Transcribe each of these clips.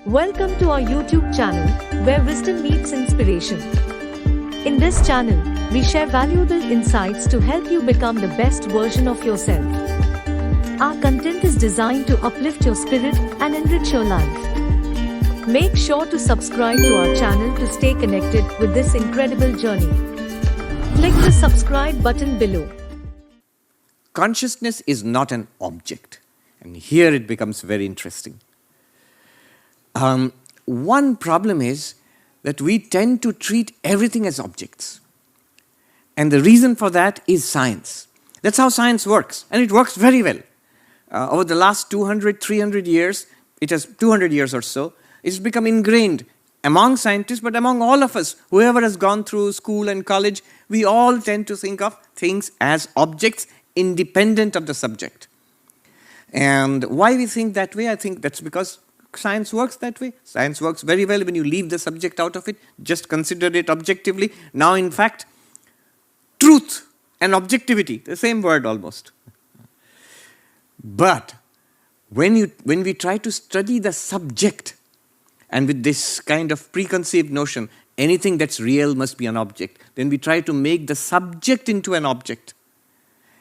Welcome to our YouTube channel, where wisdom meets inspiration. In this channel, we share valuable insights to help you become the best version of yourself. Our content is designed to uplift your spirit and enrich your life. Make sure to subscribe to our channel to stay connected with this incredible journey. Click the subscribe button below. Consciousness is not an object. And here it becomes very interesting. One problem is that we tend to treat everything as objects. And the reason for that is science. That's how science works. And it works very well. Over the last 200, 300 years, it has 200 years or so, it's become ingrained among scientists, but among all of us, whoever has gone through school and college, we all tend to think of things as objects independent of the subject. And why we think that way, I think that's because science works that way. Science works very well when you leave the subject out of it, just consider it objectively. Now, in fact, truth and objectivity, the same word almost. But when we try to study the subject, and with this kind of preconceived notion, anything that's real must be an object, then we try to make the subject into an object,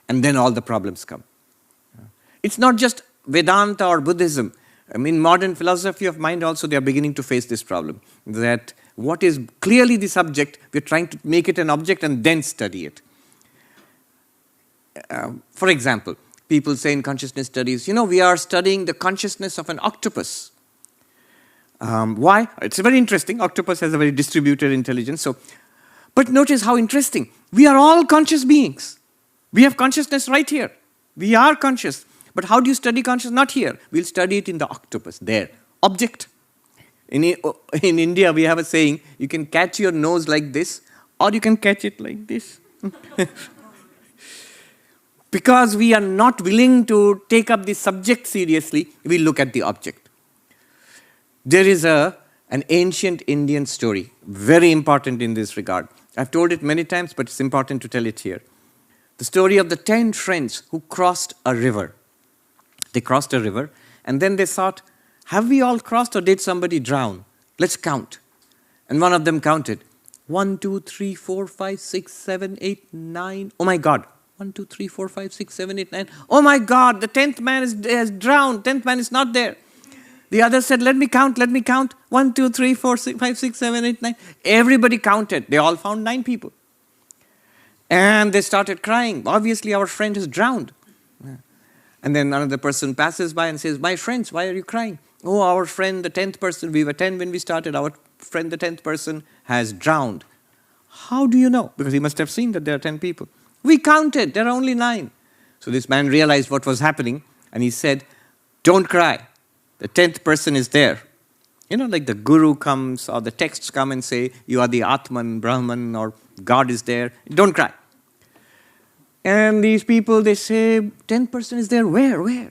and then all the problems come. It's not just Vedanta or Buddhism. I mean, modern philosophy of mind also, they are beginning to face this problem. That what is clearly the subject, we're trying to make it an object and then study it. For example, people say in consciousness studies, we are studying the consciousness of an octopus. Why? It's very interesting. Octopus has a very distributed intelligence. But notice how interesting. We are all conscious beings. We have consciousness right here. We are conscious. But how do you study consciousness? Not here. We'll study it in the octopus, there. Object. In India, we have a saying, you can catch your nose like this, or you can catch it like this. Because we are not willing to take up the subject seriously, we look at the object. There is an ancient Indian story, very important in this regard. I've told it many times, but it's important to tell it here. The story of the 10 friends who crossed a river. They crossed a river, and then they thought, have we all crossed or did somebody drown? Let's count. And one of them counted. 1, 2, 3, 4, 5, 6, 7, 8, 9. Oh my God. 1, 2, 3, 4, 5, 6, 7, 8, 9. Oh my God, the 10th man has drowned. 10th man is not there. The other said, let me count. 1, 2, 3, 4, 5, 6, 7, 8, 9. Everybody counted. They all found 9 people. And they started crying. Obviously, our friend has drowned. And then another person passes by and says, my friends, why are you crying? Oh, our friend, the 10th person, we were 10 when we started, our friend, the 10th person, has drowned. How do you know? Because he must have seen that there are 10 people. We counted, there are only 9. So this man realized what was happening, and he said, don't cry. The 10th person is there. Like the guru comes, or the texts come and say, you are the Atman, Brahman, or God is there. Don't cry. And these people, they say, 10th person is there. Where?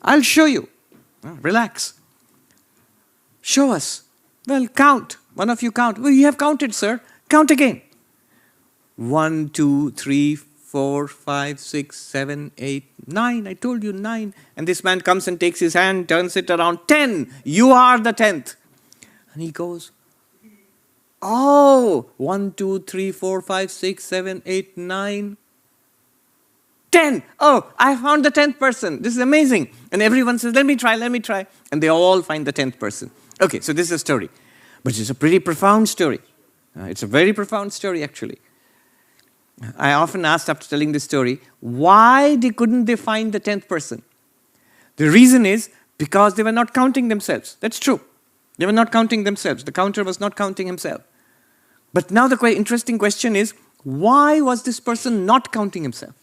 I'll show you. Relax. Show us. Well, count. One of you count. Well, you have counted, sir. Count again. 1, 2, 3, 4, 5, 6, 7, 8, 9. I told you 9. And this man comes and takes his hand, turns it around. 10. You are the 10th. And he goes, oh, 1, 2, 3, 4, 5, 6, 7, 8, 9. 10. Oh, I found the 10th person. This is amazing. And everyone says, let me try. And they all find the 10th person. Okay, so this is a story. But it's a pretty profound story. It's a very profound story, actually. I often asked after telling this story, why couldn't they find the 10th person? The reason is because they were not counting themselves. That's true. They were not counting themselves. The counter was not counting himself. But now the interesting question is, why was this person not counting himself?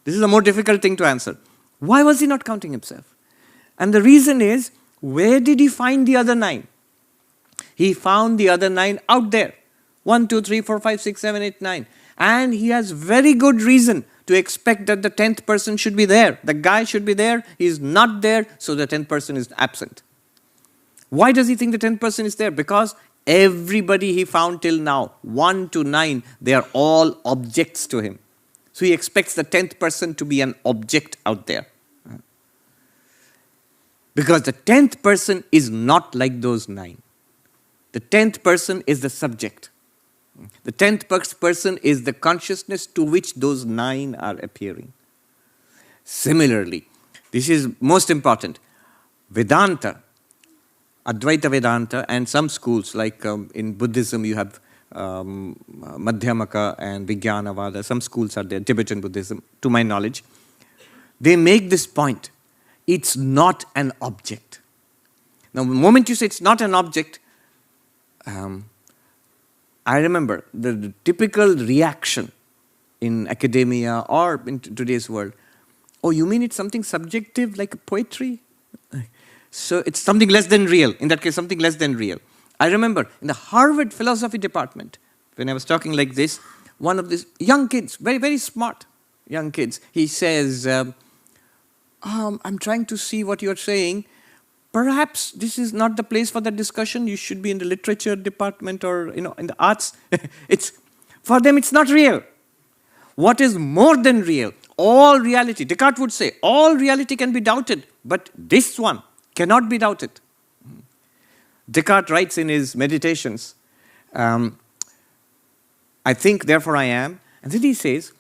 This is a more difficult thing to answer. Why was he not counting himself? And the reason is, where did he find the other 9? He found the other 9 out there. 1, 2, 3, 4, 5, 6, 7, 8, 9. And he has very good reason to expect that the 10th person should be there. The guy should be there. He is not there, so the 10th person is absent. Why does he think the 10th person is there? Because everybody he found till now, 1 to 9, they are all objects to him. So he expects the 10th person to be an object out there. Because the 10th person is not like those 9. The 10th person is the subject. The 10th person is the consciousness to which those 9 are appearing. Similarly, this is most important. Vedanta, Advaita Vedanta, and some schools like in Buddhism you have Madhyamaka and Vijnanavada. Some schools are there, Tibetan Buddhism, to my knowledge. They make this point. It's not an object. Now, the moment you say it's not an object, I remember the typical reaction in academia or in today's world. Oh, you mean it's something subjective like poetry? So it's something less than real. In that case, something less than real. I remember in the Harvard philosophy department, when I was talking like this, one of these young kids, very, very smart young kids, he says, I'm trying to see what you're saying. Perhaps this is not the place for that discussion. You should be in the literature department or in the arts. For them, it's not real. What is more than real? All reality. Descartes would say, all reality can be doubted, but this one cannot be doubted. Descartes writes in his Meditations, I think, therefore I am. And then he says,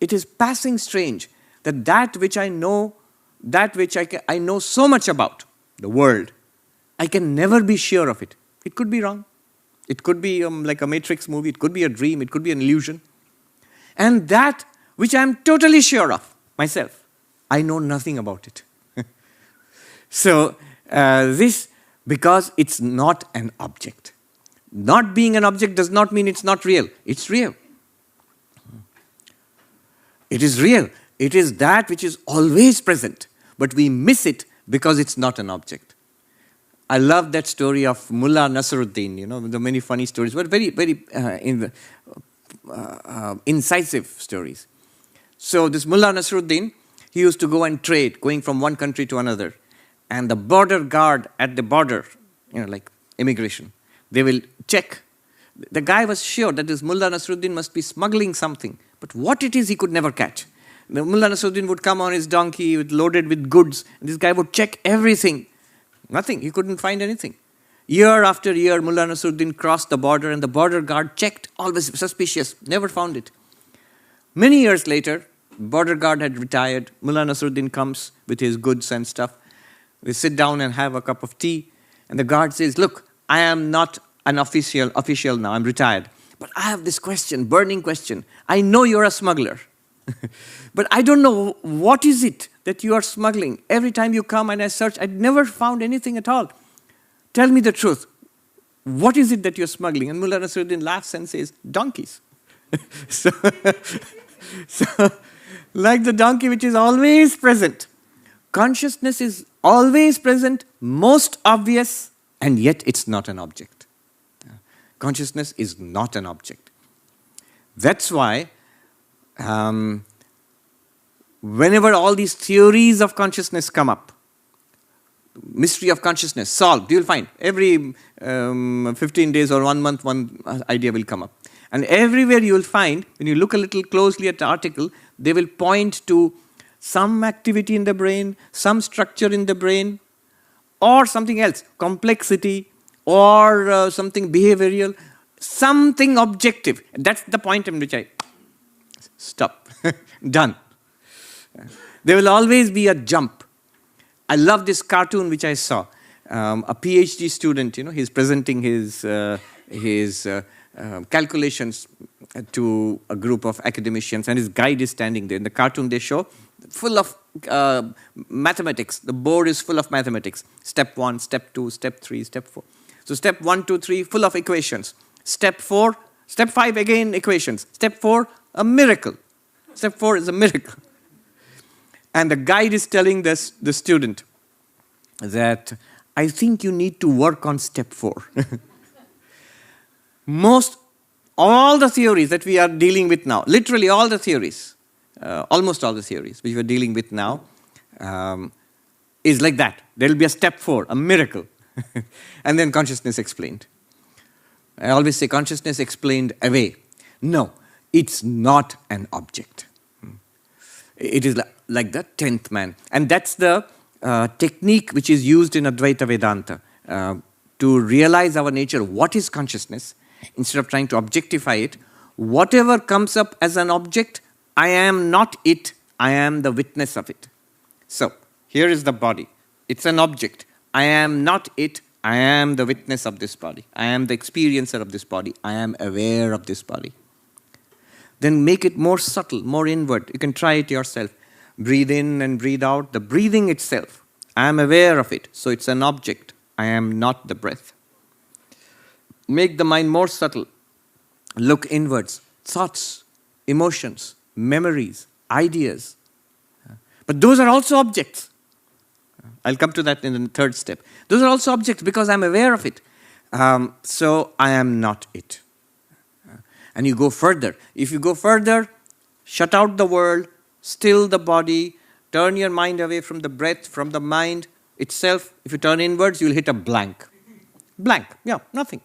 it is passing strange that which I know, that which I know so much about, the world, I can never be sure of it. It could be wrong. It could be like a Matrix movie. It could be a dream. It could be an illusion. And that which I am totally sure of myself, I know nothing about it. So this, because it's not an object. Not being an object does not mean it's not real. It's real. It is real. It is that which is always present, but we miss it because it's not an object. I love that story of Mullah Nasruddin, the many funny stories, but very, very incisive stories. So this Mullah Nasruddin, he used to go and trade, going from one country to another. And the border guard at the border, like immigration, they will check. The guy was sure that this Mullah Nasruddin must be smuggling something. But what it is, he could never catch. The Mullah Nasruddin would come on his donkey loaded with goods. And this guy would check everything. Nothing. He couldn't find anything. Year after year, Mullah Nasruddin crossed the border and the border guard checked, always suspicious, never found it. Many years later, border guard had retired. Mullah Nasruddin comes with his goods and stuff. They sit down and have a cup of tea. And the guard says, look, I am not an official now. I'm retired. But I have this question, burning question. I know you're a smuggler. But I don't know what is it that you are smuggling. Every time you come and I search, I never found anything at all. Tell me the truth. What is it that you're smuggling? And Mullah Nasruddin laughs and says, donkeys. so, like the donkey which is always present. Consciousness is always present, most obvious, and yet it's not an object. Consciousness is not an object. That's why whenever all these theories of consciousness come up, mystery of consciousness solved, you'll find every 15 days or 1 month, one idea will come up. And everywhere you'll find, when you look a little closely at the article, they will point to some activity in the brain, some structure in the brain, or something else, complexity, or something behavioral, something objective. That's the point in which I stop. Done. There will always be a jump. I love this cartoon which I saw. A PhD student, he's presenting his calculations to a group of academicians, and his guide is standing there. In the cartoon they show, full of mathematics. The board is full of mathematics. Step 1, step 2, step 3, step 4. So step 1, 2, 3, full of equations. Step 4, step 5, again equations. Step 4, a miracle. Step 4 is a miracle. And the guide is telling the student that, I think you need to work on step 4. All the theories that we are dealing with now, literally all the theories, almost all the theories which we are dealing with now, is like that. There will be a step 4, a miracle. And then consciousness explained. I always say consciousness explained away. No, it's not an object. It is like the 10th man. And that's the technique which is used in Advaita Vedanta to realize our nature, what is consciousness, instead of trying to objectify it. Whatever comes up as an object, I am not it, I am the witness of it. So, here is the body. It's an object. I am not it, I am the witness of this body. I am the experiencer of this body. I am aware of this body. Then make it more subtle, more inward. You can try it yourself. Breathe in and breathe out. The breathing itself, I am aware of it. So it's an object. I am not the breath. Make the mind more subtle. Look inwards. Thoughts, emotions, memories, ideas. But those are also objects. I'll come to that in the third step. Those are also objects because I'm aware of it. So I am not it. And you go further. If you go further, shut out the world, still the body, turn your mind away from the breath, from the mind itself. If you turn inwards, you'll hit a blank. Blank, yeah, nothing.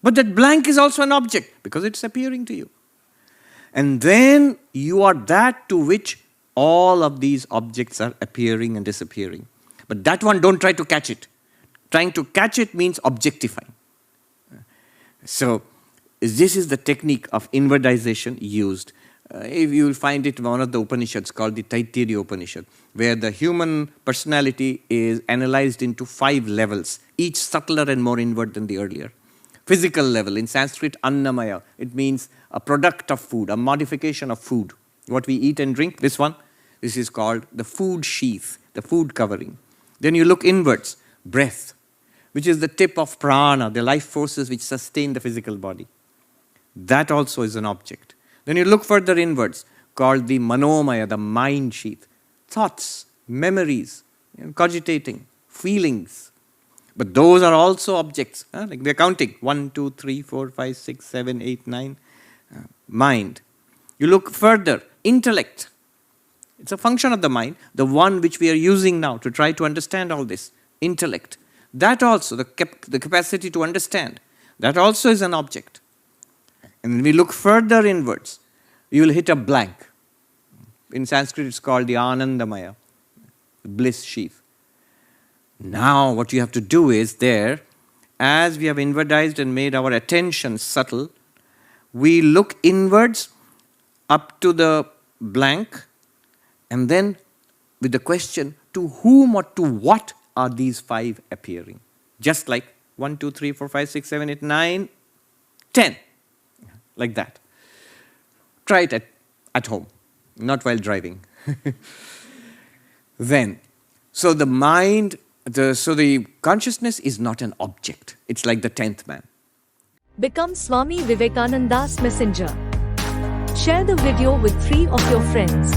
But that blank is also an object because it's appearing to you. And then you are that to which all of these objects are appearing and disappearing. But that one, don't try to catch it. Trying to catch it means objectifying. So, this is the technique of inwardization used. If you will find it in one of the Upanishads called the Taittiriya Upanishad, where the human personality is analyzed into 5 levels, each subtler and more inward than the earlier. Physical level, in Sanskrit, annamaya. It means a product of food, a modification of food. What we eat and drink, this one, this is called the food sheath, the food covering. Then you look inwards, breath, which is the tip of prana, the life forces which sustain the physical body. That also is an object. Then you look further inwards, called the manomaya, the mind sheath. Thoughts, memories, cogitating, feelings. But those are also objects. Like we're counting. 1, 2, 3, 4, 5, 6, 7, 8, 9. Mind. You look further, intellect. It's a function of the mind, the one which we are using now to try to understand all this. Intellect. That also, the capacity to understand, that also is an object. And when we look further inwards, you will hit a blank. In Sanskrit, it's called the Anandamaya, the bliss sheath. Now, what you have to do is there, as we have inwardized and made our attention subtle, we look inwards up to the blank, and then with the question, to whom or to what are these 5 appearing? Just like 1, 2, 3, 4, 5, 6, 7, 8, 9, 10. Like that. Try it at home, not while driving. Then, so the mind, so the consciousness is not an object. It's like the 10th man. Become Swami Vivekananda's messenger. Share the video with 3 of your friends.